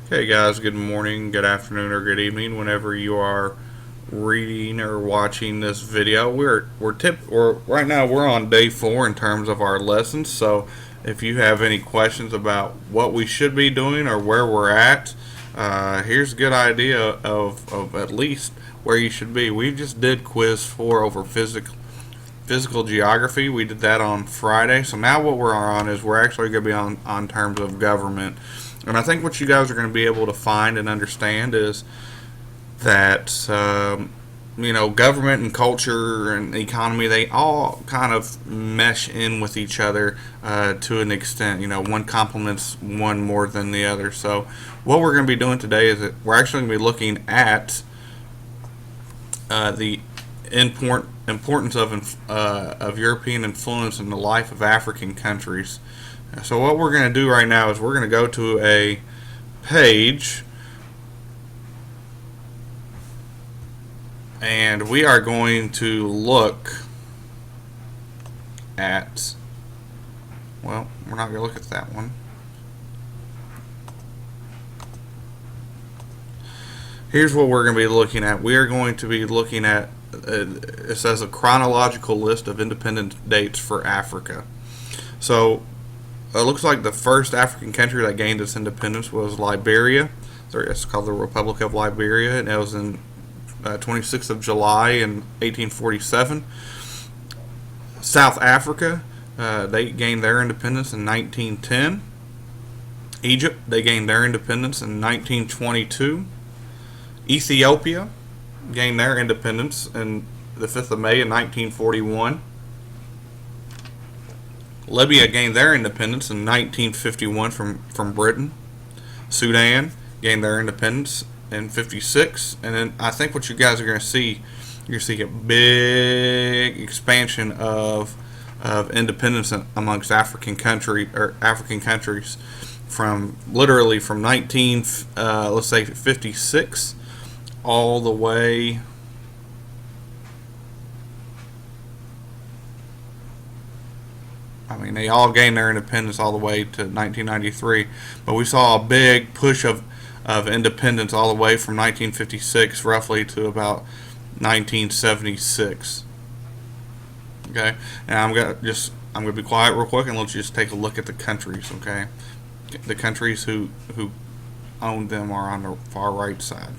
Okay, guys, good morning, good afternoon, or good evening whenever you are reading or watching this video. We're right now we're on day 4 in terms of our lessons. So, if you have any questions about what we should be doing or where we're at, here's a good idea of at least where you should be. We just did quiz 4 over physical geography. We did that on Friday. So now what we're on is we're actually going to be on terms of government. And I think what you guys are going to be able to find and understand is that, government and culture and economy, they all kind of mesh in with each other to an extent. One complements one more than the other. So what we're going to be doing today is that we're actually going to be looking at the importance of European influence in the life of African countries. So what we're going to do right now is we're going to go to a page and we are going to look at, well, we're not going to look at that one. Here's what we're going to be looking at. We are going to be looking at, it says a chronological list of independence dates for Africa. So it looks like the first African country that gained its independence was Liberia. It's called the Republic of Liberia, and it was in 26th of July in 1847. South Africa, they gained their independence in 1910. Egypt, they gained their independence in 1922. Ethiopia gained their independence in the 5th of May in 1941. Libya gained their independence in 1951 from Britain. Sudan gained their independence in 56. And then I think what you guys are going to see, you're going to see a big expansion of independence amongst African countries from literally from 56 all the way they all gained their independence all the way to 1993, but we saw a big push of independence all the way from 1956 roughly to about 1976. Okay, and I'm gonna be quiet real quick and let's just take a look at the countries. Okay, the countries who owned them are on the far right side.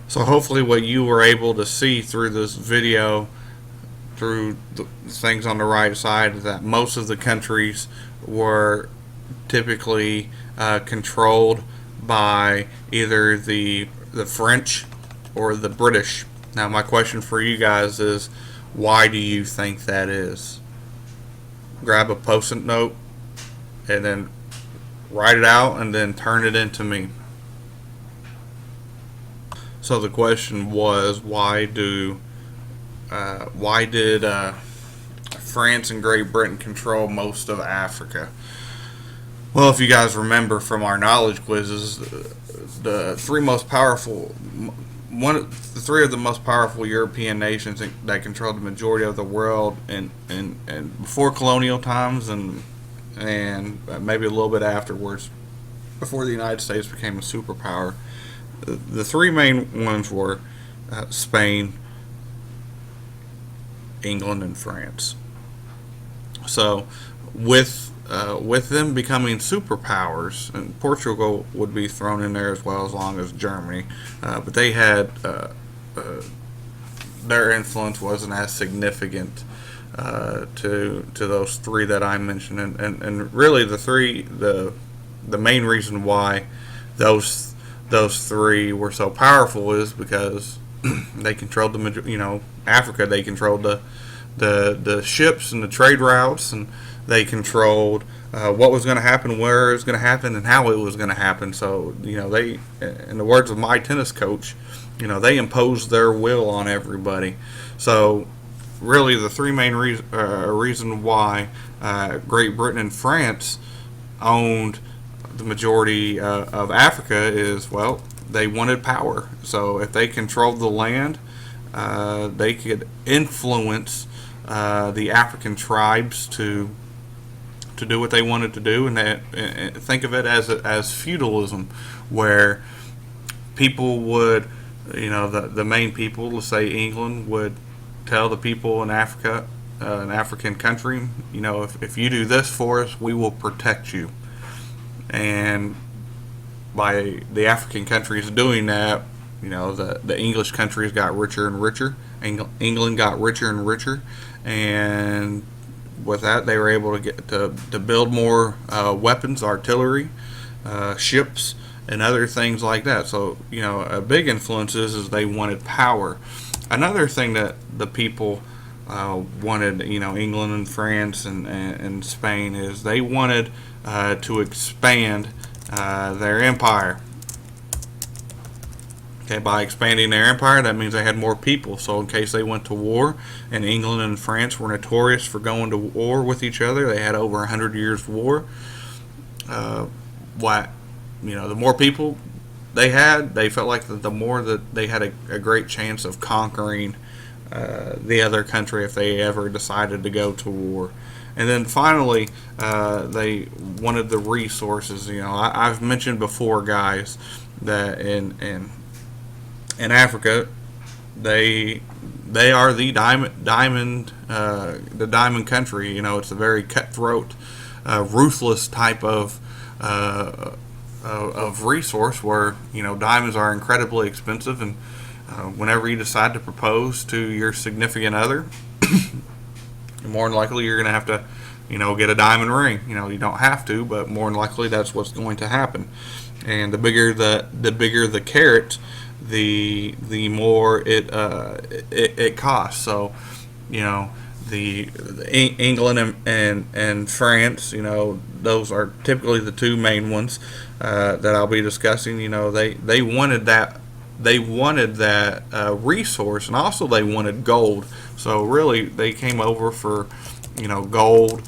So hopefully what you were able to see through this video, through the things on the right side, is that most of the countries were typically controlled by either the French or the British. Now my question for you guys is, why do you think that is? Grab a post-it note and then write it out and then turn it into me. So the question was, why did France and Great Britain control most of Africa? Well, if you guys remember from our knowledge quizzes, the three of the most powerful European nations that controlled the majority of the world and before colonial times and maybe a little bit afterwards, before the United States became a superpower. The three main ones were Spain, England, and France. So, with them becoming superpowers, and Portugal would be thrown in there as well, as long as Germany, but they had their influence wasn't as significant to those three that I mentioned, and really the main reason why those three were so powerful is because they controlled Africa. They controlled the ships and the trade routes, and They controlled what was going to happen, where it was going to happen, and how it was going to happen. So, they, in the words of my tennis coach, they imposed their will on everybody. So, really, the three main reason why Great Britain and France owned the majority of Africa is, well, they wanted power. So, if they controlled the land, they could influence the African tribes to do what they wanted to do, and think of it as feudalism, where people would, the main people, let's say England, would tell the people in Africa, an African country, if you do this for us, we will protect you. And by the African countries doing that, the English countries got richer and richer. England got richer and richer, and with that, they were able to get to build more weapons, artillery, ships, and other things like that. So, a big influence is they wanted power. Another thing that the people wanted, England and France and Spain, is they wanted to expand their empire. Okay, by expanding their empire, that means they had more people. So in case they went to war, and England and France were notorious for going to war with each other, they had over 100 years war. The more people they had, they felt like the more that they had a great chance of conquering the other country if they ever decided to go to war. And then finally, they wanted the resources. I've mentioned before, guys, that in Africa, they are the diamond country. It's a very cutthroat, ruthless type of resource where diamonds are incredibly expensive, and whenever you decide to propose to your significant other, more than likely you're going to have to get a diamond ring. You don't have to, but more than likely that's what's going to happen. And the bigger the carat, the more it costs. So, the England and France, those are typically the two main ones that I'll be discussing. They wanted that. They wanted that resource, and also they wanted gold. So really, they came over for gold,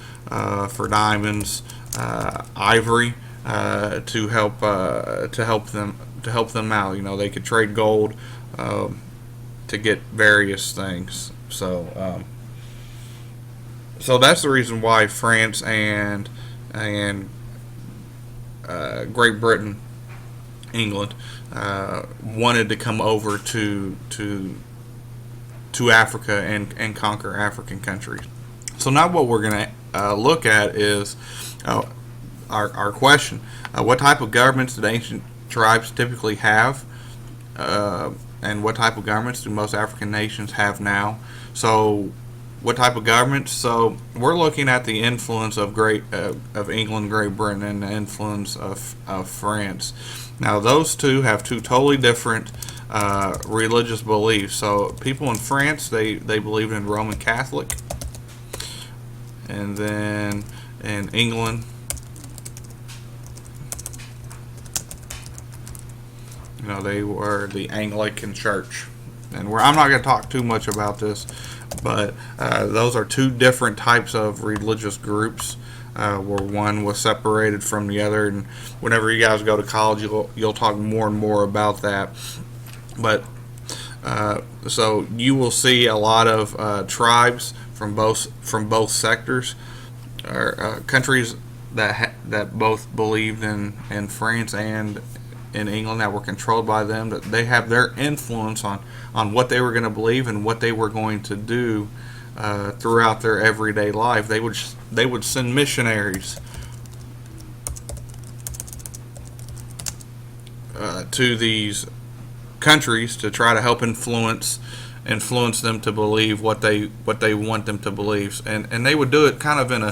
for diamonds, ivory, to help them out. They could trade gold to get various things. So that's the reason why France and Great Britain, England, wanted to come over to Africa and conquer African countries. So now what we're going to look at is our question: what type of governments did ancient tribes typically have, and what type of governments do most African nations have now? So, what type of governments? So, we're looking at the influence of England, Great Britain, and the influence of France. Now, those two have two totally different religious beliefs. So, people in France, they believed in Roman Catholic, and then in England, they were the Anglican Church. And I'm not going to talk too much about this, but those are two different types of religious groups, where one was separated from the other. And whenever you guys go to college, you'll talk more and more about that. But so you will see a lot of tribes from both sectors, or countries that both believed in France and in England, that were controlled by them, that they have their influence on what they were going to believe and what they were going to do throughout their everyday life. They would send missionaries to these countries to try to help influence them to believe what they want them to believe, and they would do it kind of in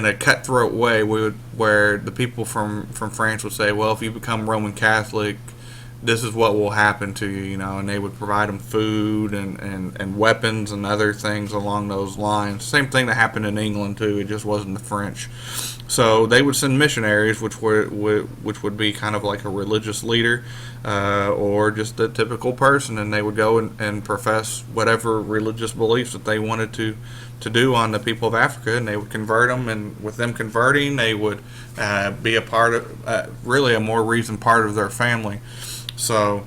a cutthroat way, where the people from France would say, well, if you become Roman Catholic, this is what will happen to you, and they would provide them food and weapons and other things along those lines. Same thing that happened in England too. It just wasn't the French. So they would send missionaries, which would be kind of like a religious leader, or just a typical person, and they would go and profess whatever religious beliefs that they wanted to do on the people of Africa, and they would convert them. And with them converting, they would be a part of, really a more reasoned part of their family. So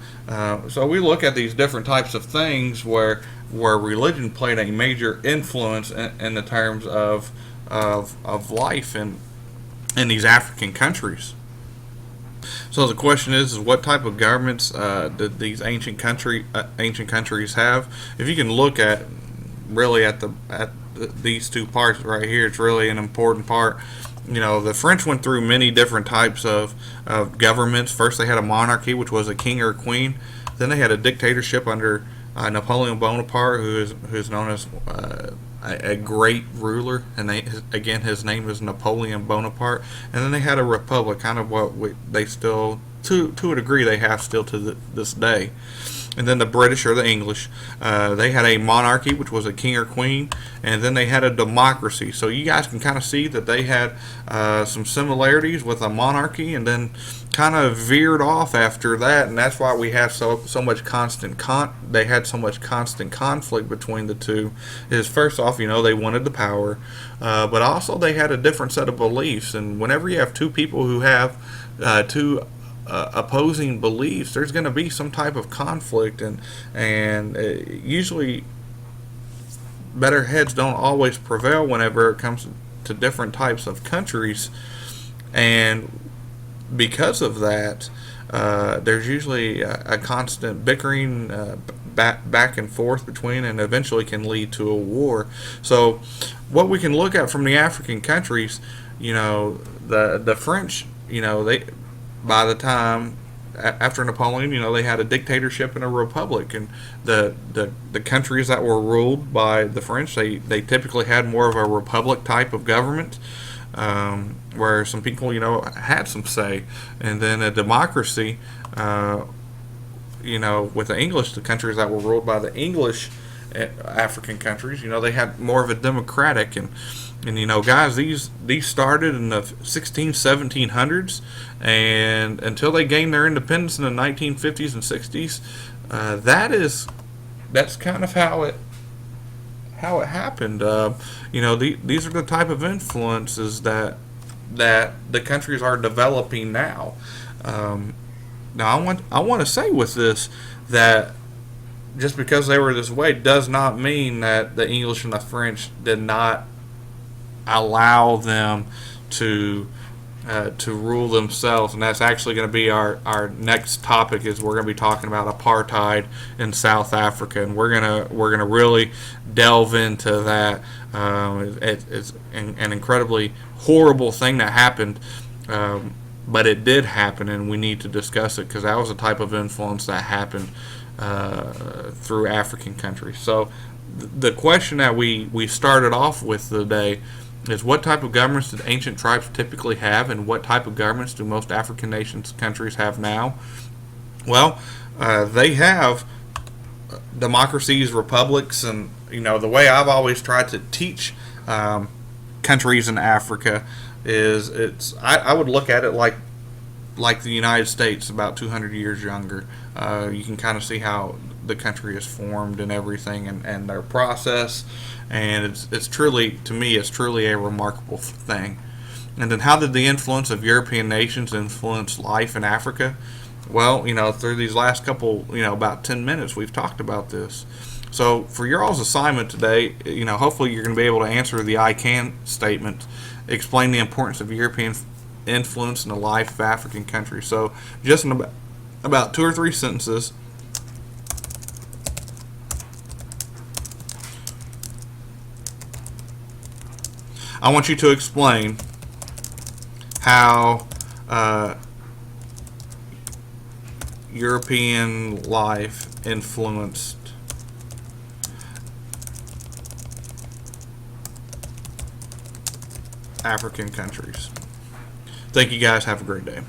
we look at these different types of things where religion played a major influence in the terms of life in these African countries. So the question is what type of governments did these ancient countries have? If you can look at really at these two parts right here, it's really an important part. The French went through many different types of governments. First, they had a monarchy, which was a king or a queen. Then they had a dictatorship under Napoleon Bonaparte, who is known as a great ruler, and his name is Napoleon Bonaparte. And then they had a republic, kind of what they still, to a degree, they have still to this day. And then the British or the English, they had a monarchy, which was a king or queen, and then they had a democracy. So you guys can kind of see that they had some similarities with a monarchy, and then kind of veered off after that, and that's why we have so much they had so much constant conflict between the two. Is first off, they wanted the power, but also they had a different set of beliefs, and whenever you have two people who have two opposing beliefs, there's going to be some type of conflict, and usually better heads don't always prevail whenever it comes to different types of countries, and because of that, there's usually a constant bickering back and forth between, and eventually can lead to a war. So what we can look at from the African countries, the French, they, by the time after Napoleon, they had a dictatorship and a republic, and the countries that were ruled by the French, they typically had more of a republic type of government, where some people, had some say. And then a democracy, with the English, the countries that were ruled by the English African countries, they had more of a democratic, and guys, these started in the 1700s, and until they gained their independence in the 1950s and 60s, that's kind of how it happened. These are the type of influences that the countries are developing now. Now I want to say with this that just because they were this way does not mean that the English and the French did not allow them to rule themselves. And that's actually going to be our next topic. Is we're going to be talking about apartheid in South Africa, and we're gonna really delve into that. It's an incredibly horrible thing that happened, but it did happen, and we need to discuss it because that was a type of influence that happened through African countries. So the question that we started off with today is, what type of governments did ancient tribes typically have, and what type of governments do most African nations countries have now? Well, they have democracies, republics, and the way I've always tried to teach countries in Africa is I would look at it like the United States, about 200 years younger. You can kind of see how the country is formed and everything, and their process, and it's truly, to me, it's truly a remarkable thing. And then how did the influence of European nations influence life in Africa? Well, through these last couple, about 10 minutes, we've talked about this. So for your all's assignment today, hopefully you're going to be able to answer the I can statement, explain the importance of European influence in the life of African countries. So just in about 2 or 3 sentences, I want you to explain how European life influenced African countries. Thank you guys. Have a great day.